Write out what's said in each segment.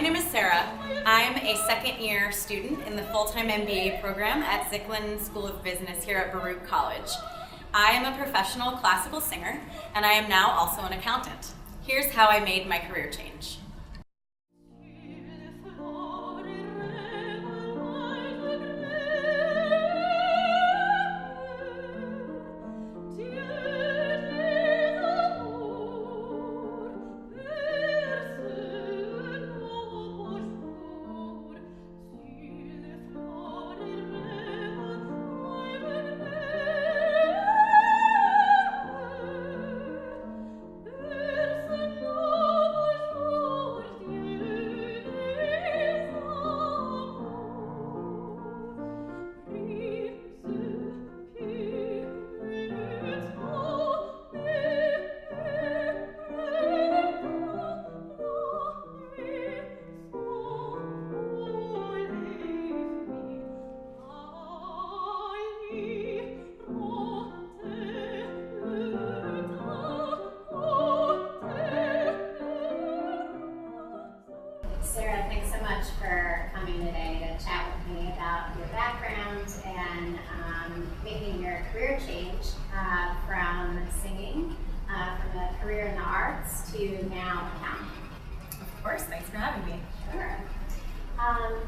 My name is Sarah. I'm a second-year student in the full-time MBA program at Zicklin School of Business here at Baruch College. I am a professional classical singer, and I am now also an accountant. Here's how I made my career change. Sarah, thanks so much for coming today to chat with me about your background and making your career change from singing, from a career in the arts to now accounting. Of course, thanks for having me. Sure.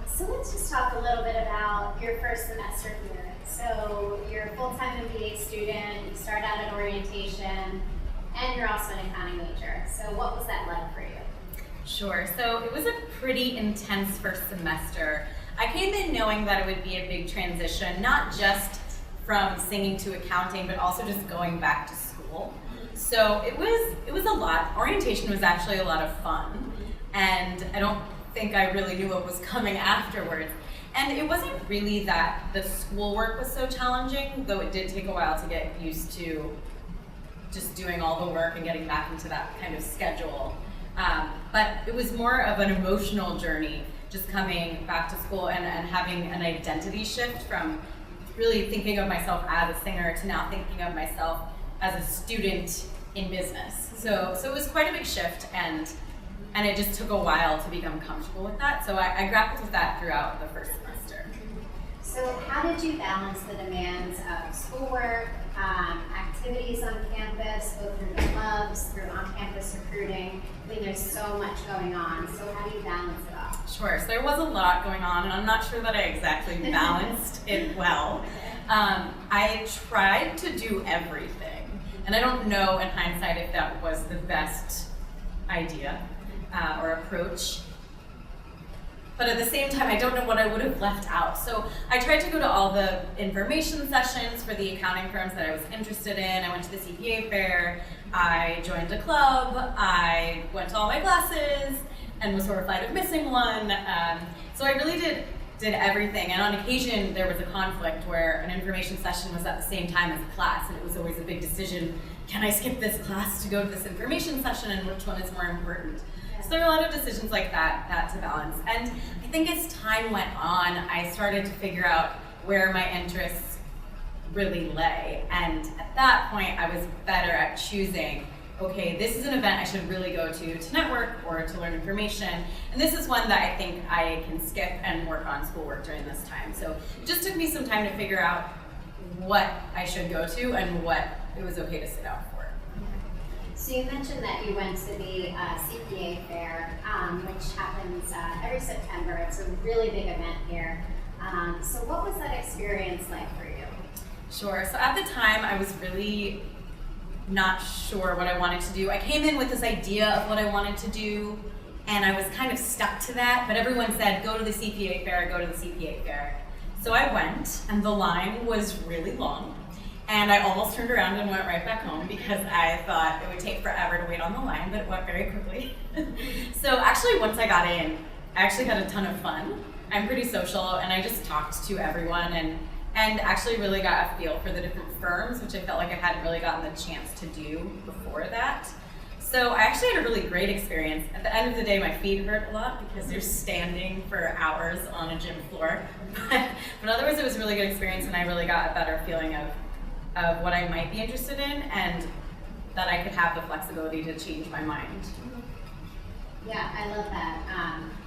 So let's just talk a little bit about your first semester here. So you're a full-time MBA student, you start out at orientation, and you're also an accounting major. So what was that like for you? Sure, so it was a pretty intense first semester. I came in knowing that it would be a big transition, not just from singing to accounting, but also just going back to school. So it was a lot. Orientation was actually a lot of fun, and I don't think I really knew what was coming afterwards. And it wasn't really that the schoolwork was so challenging, though it did take a while to get used to just doing all the work and getting back into that kind of schedule. But it was more of an emotional journey, just coming back to school and having an identity shift from really thinking of myself as a singer to now thinking of myself as a student in business. So it was quite a big shift, and it just took a while to become comfortable with that. So I grappled with that throughout the first semester. So how did you balance the demands of schoolwork, activities on campus, both through the clubs, through on-campus recruiting? I mean, there's so much going on. So how do you balance it all? Sure, so there was a lot going on, and I'm not sure that I exactly balanced it well. I tried to do everything, and I don't know in hindsight if that was the best idea or approach. But at the same time, I don't know what I would have left out. So I tried to go to all the information sessions for the accounting firms that I was interested in. I went to the CPA fair, I joined a club, I went to all my classes, and was horrified of missing one. So I really did everything. And on occasion, there was a conflict where an information session was at the same time as a class, and it was always a big decision. Can I skip this class to go to this information session, and which one is more important? So there are a lot of decisions like that to balance. And I think as time went on, I started to figure out where my interests really lay. And at that point, I was better at choosing, okay, this is an event I should really go to network or to learn information. And this is one that I think I can skip and work on schoolwork during this time. So it just took me some time to figure out what I should go to and what it was okay to sit out for. So you mentioned that you went to the CPA fair, which happens every September. It's a really big event here. So what was that experience like for you? Sure, so at the time I was really not sure what I wanted to do. I came in with this idea of what I wanted to do, and I was kind of stuck to that, but everyone said, go to the CPA fair, go to the CPA fair. So I went, and the line was really long. And I almost turned around and went right back home because I thought it would take forever to wait on the line, but it went very quickly. So actually, once I got in, I actually had a ton of fun. I'm pretty social, and I just talked to everyone and actually really got a feel for the different firms, which I felt like I hadn't really gotten the chance to do before that. So I actually had a really great experience. At the end of the day, my feet hurt a lot because you're standing for hours on a gym floor. But otherwise, it was a really good experience, and I really got a better feeling of what I might be interested in, and that I could have the flexibility to change my mind. Yeah, I love that.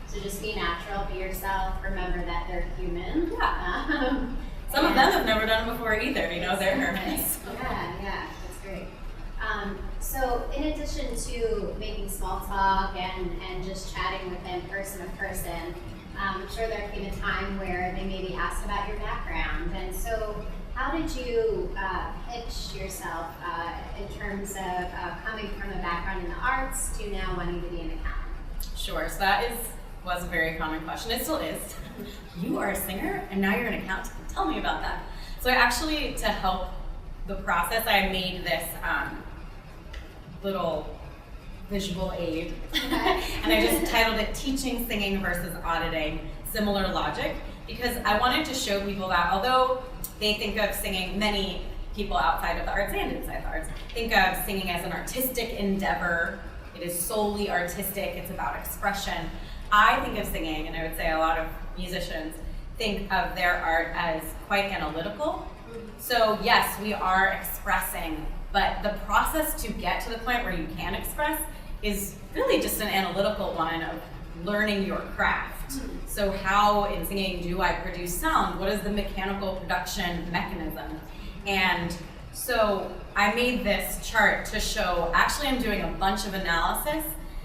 So just be natural, be yourself, remember that they're human. Yeah. Some of them have never done it before either, they're nervous. Yeah, that's great. So in addition to making small talk and just chatting with them person to person, I'm sure there came a time where they maybe asked about your background. And so how did you pitch yourself in terms of coming from a background in the arts to now wanting to be an accountant? Sure, so that was a very common question. It still is. You are a singer and now you're an accountant. Tell me about that. So I actually, to help the process, I made this little visual aid. And I just titled it Teaching Singing versus Auditing, Similar Logic, because I wanted to show people that although they think of singing, many people outside of the arts and inside the arts think of singing as an artistic endeavor. It is solely artistic, it's about expression. I think of singing, and I would say a lot of musicians think of their art as quite analytical. So yes, we are expressing, but the process to get to the point where you can express is really just an analytical one of learning your craft. So how in singing do I produce sound? What is the mechanical production mechanism? And so I made this chart to show, actually I'm doing a bunch of analysis,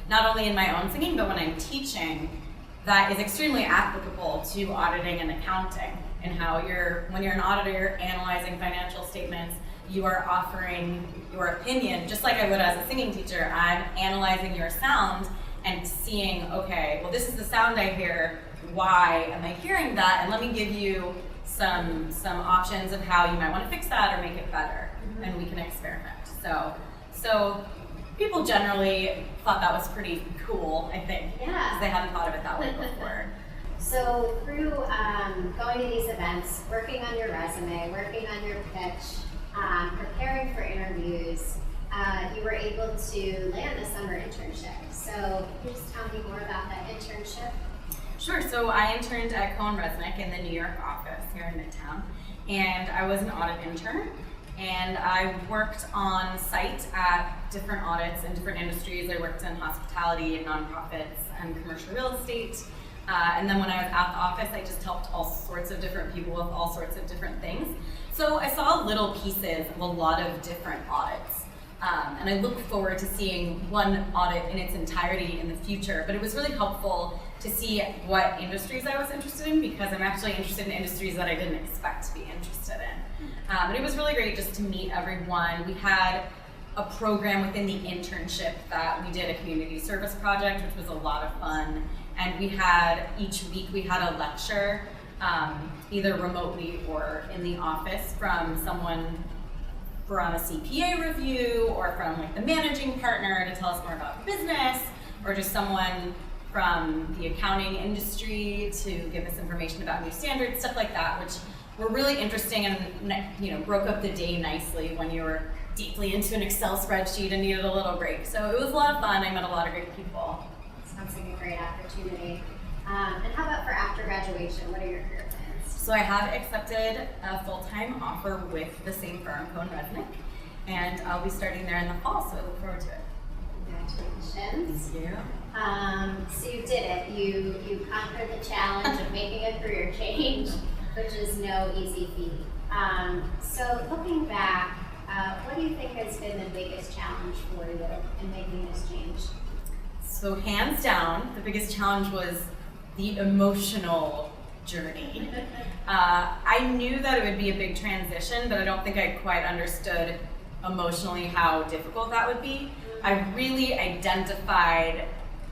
not only in my own singing, but when I'm teaching, that is extremely applicable to auditing and accounting, and how when you're an auditor, you're analyzing financial statements, you are offering your opinion, just like I would as a singing teacher. I'm analyzing your sound and seeing, okay, well this is the sound I hear, why am I hearing that? And let me give you some options of how you might want to fix that or make it better, and we can experiment. So people generally thought that was pretty cool, I think, because they hadn't thought of it that way before. So through going to these events, working on your resume, working on your pitch, preparing for interviews, you were able to land a summer internship. So can you just tell me more about that internship? Sure, so I interned at Cohen Resnick in the New York office here in Midtown, and I was an audit intern, and I worked on site at different audits in different industries. I worked in hospitality and nonprofits and commercial real estate, and then when I was at the office, I just helped all sorts of different people with all sorts of different things. So I saw little pieces of a lot of different audits. And I look forward to seeing one audit in its entirety in the future, but it was really helpful to see what industries I was interested in, because I'm actually interested in industries that I didn't expect to be interested in. And it was really great just to meet everyone. We had a program within the internship that we did a community service project, which was a lot of fun. And we had, each week we had a lecture, either remotely or in the office, from someone from a CPA review, or from like the managing partner to tell us more about the business, or just someone from the accounting industry to give us information about new standards, stuff like that, which were really interesting and broke up the day nicely when you were deeply into an Excel spreadsheet and needed a little break. So it was a lot of fun. I met a lot of great people. Sounds like a great opportunity. And how about for after graduation? What are your career plans? So I have accepted a full-time offer with the same firm, Cohen Resnick, and I'll be starting there in the fall, so I look forward to it. Congratulations. Thank you. So you did it. You conquered the challenge of making a career change, which is no easy feat. So looking back, what do you think has been the biggest challenge for you in making this change? So hands down, the biggest challenge was the emotional journey. I knew that it would be a big transition, but I don't think I quite understood emotionally how difficult that would be. I really identified,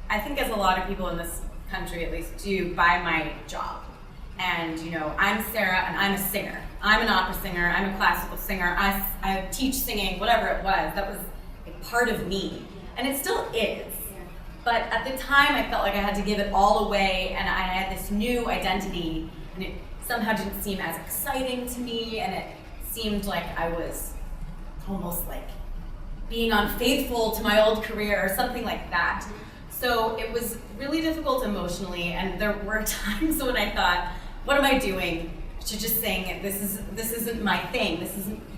I think as a lot of people in this country at least do, by my job. And I'm Sarah and I'm a singer. I'm an opera singer, I'm a classical singer, I teach singing, whatever it was. That was a part of me, and it still is. But at the time, I felt like I had to give it all away, and I had this new identity, and it somehow didn't seem as exciting to me, and it seemed like I was almost like being unfaithful to my old career or something like that. So it was really difficult emotionally, and there were times when I thought, what am I doing? I should just sing, this isn't my thing,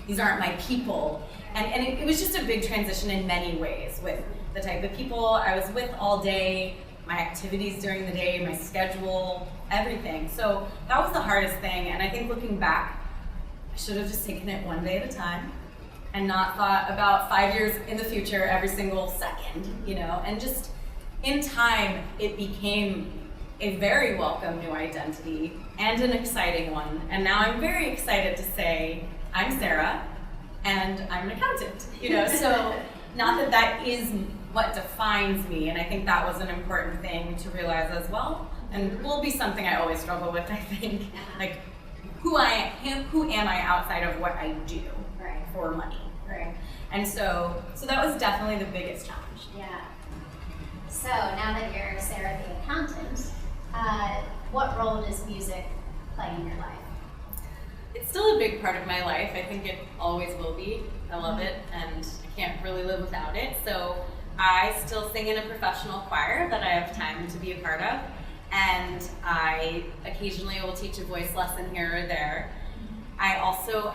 these aren't my people. And it was just a big transition in many ways, with the type of people I was with all day, my activities during the day, my schedule, everything. So that was the hardest thing, and I think looking back, I should have just taken it one day at a time and not thought about 5 years in the future every single second, you know, and just in time, it became a very welcome new identity and an exciting one. And now I'm very excited to say, I'm Sarah and I'm an accountant, you know, so not that that is what defines me, and I think that was an important thing to realize as well, and will be something I always struggle with, I think, like who am I outside of what I do for money, Right. And so that was definitely the biggest challenge. Yeah. So now that you're Sarah the accountant, what role does music play in your life? It's still a big part of my life. I think it always will be. I love it, and I can't really live without it. So I still sing in a professional choir that I have time to be a part of, and I occasionally will teach a voice lesson here or there. I also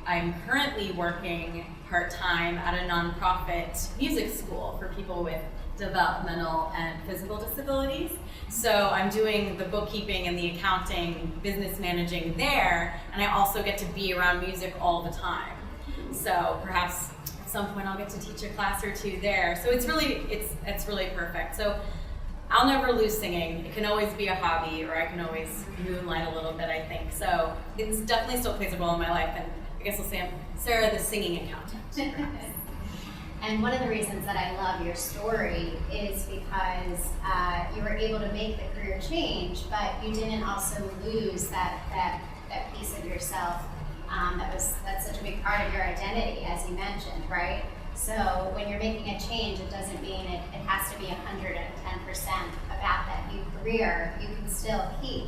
I'm currently working part-time at a nonprofit music school for people with developmental and physical disabilities. So I'm doing the bookkeeping and the accounting, business managing there, and I also get to be around music all the time. So perhaps at some point I'll get to teach a class or two there. So it's really perfect. So I'll never lose singing. It can always be a hobby, or I can always moonlight a little bit, I think. So it definitely still plays a role in my life, and I guess I'll say I'm Sarah the singing accountant. And one of the reasons that I love your story is because you were able to make the career change, but you didn't also lose that piece of yourself that's such a big part of your identity, as you mentioned, right? So when you're making a change, it doesn't mean it has to be 110% about that new career. You can still keep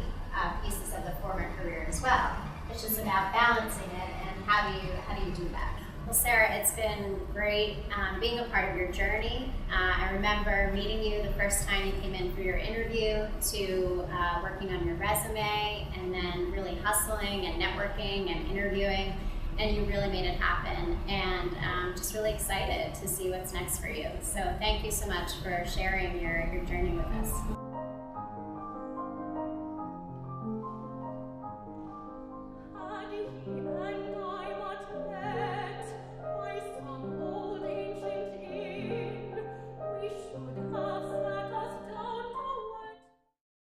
pieces of the former career as well. It's just about balancing it, and how do you do that? Well, Sarah, it's been great being a part of your journey. I remember meeting you the first time you came in for your interview, to working on your resume, and then really hustling and networking and interviewing, and you really made it happen. And just really excited to see what's next for you. So thank you so much for sharing your journey with us.